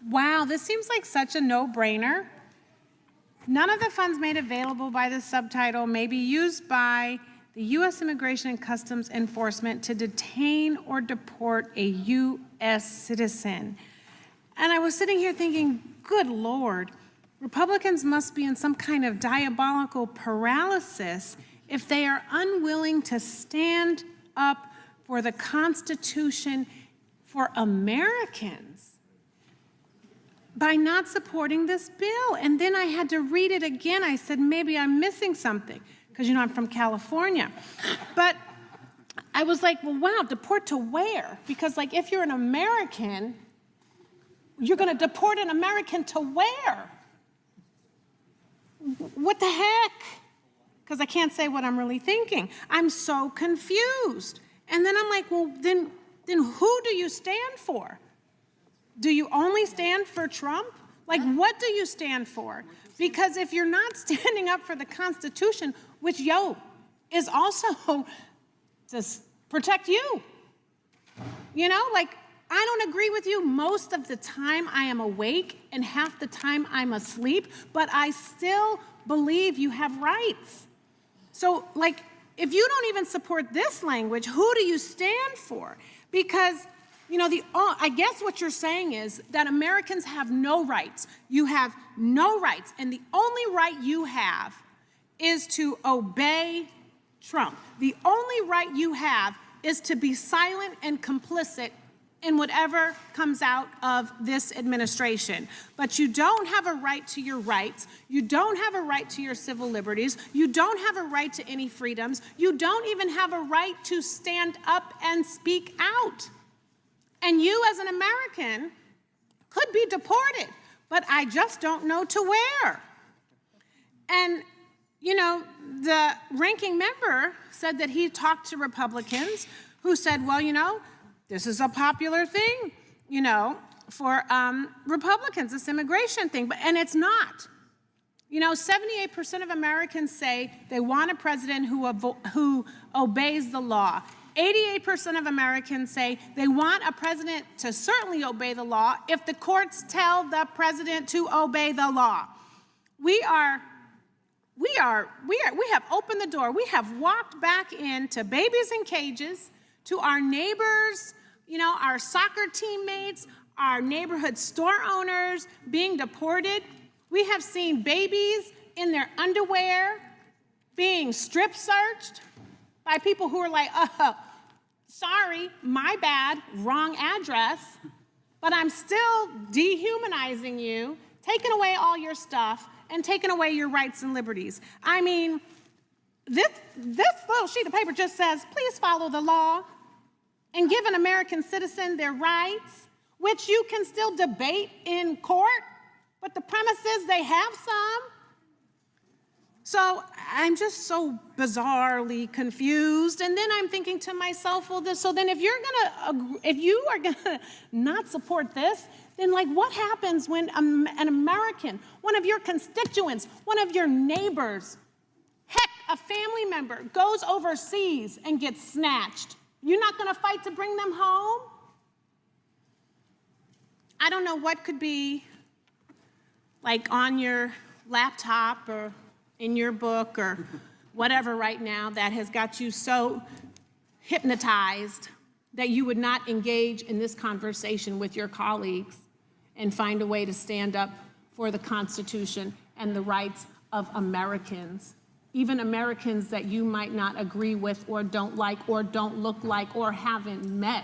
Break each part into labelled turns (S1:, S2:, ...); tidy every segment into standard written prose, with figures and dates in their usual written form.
S1: Wow, this seems like such a no-brainer. None of the funds made available by this subtitle may be used by the U.S. Immigration and Customs Enforcement to detain or deport a U.S. citizen. And I was sitting here thinking, good Lord, Republicans must be in some kind of diabolical paralysis if they are unwilling to stand up for the Constitution for Americans by not supporting this bill. And then I had to read it again. I said, maybe I'm missing something, because, you know, I'm from California. But I was like, well, wow, deport to where? Because, like, if you're an American, you're going to deport an American to where? What the heck? Because I can't say what I'm really thinking. I'm so confused. And then I'm like, well, then who do you stand for? Do you only stand for Trump? Like, what do you stand for? Because if you're not standing up for the Constitution, which, is also to protect you, you know, like, I don't agree with you most of the time I am awake and half the time I'm asleep, but I still believe you have rights. So, like, if you don't even support this language, who do you stand for? Because, you know, I guess what you're saying is that Americans have no rights. You have no rights, and the only right you have is to obey Trump. The only right you have is to be silent and complicit in whatever comes out of this administration. But you don't have a right to your rights. You don't have a right to your civil liberties. You don't have a right to any freedoms. You don't even have a right to stand up and speak out. And you, as an American, could be deported, but I just don't know to where. And, you know, the ranking member said that he talked to Republicans who said, well, you know, this is a popular thing, you know, for Republicans, this immigration thing, and it's not. You know, 78% of Americans say they want a president who obeys the law. 88% of Americans say they want a president to certainly obey the law if the courts tell the president to obey the law. We have opened the door. We have walked back into babies in cages, to our neighbors, you know, our soccer teammates, our neighborhood store owners being deported. We have seen babies in their underwear being strip searched by people who are like, sorry, my bad, wrong address, but I'm still dehumanizing you, taking away all your stuff, and taking away your rights and liberties. I mean, this little sheet of paper just says, please follow the law and give an American citizen their rights, which you can still debate in court, but the premise is they have some. So I'm just so bizarrely confused. And then I'm thinking to myself, well, so then if you are gonna not support this, then like what happens when an American, one of your constituents, one of your neighbors, heck, a family member goes overseas and gets snatched? You're not gonna fight to bring them home? I don't know what could be like on your laptop or in your book or whatever right now that has got you so hypnotized that you would not engage in this conversation with your colleagues and find a way to stand up for the Constitution and the rights of Americans, even Americans that you might not agree with or don't like or don't look like or haven't met.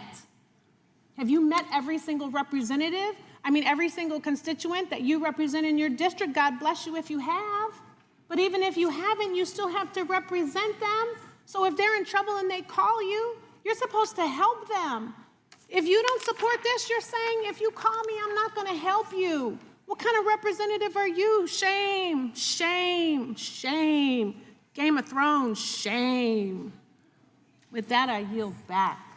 S1: Have you met every single representative? I mean, every single constituent that you represent in your district? God bless you if you have. But even if you haven't, you still have to represent them. So if they're in trouble and they call you, you're supposed to help them. If you don't support this, you're saying, if you call me, I'm not going to help you. What kind of representative are you? Shame, shame, shame. Game of Thrones, shame. With that, I yield back.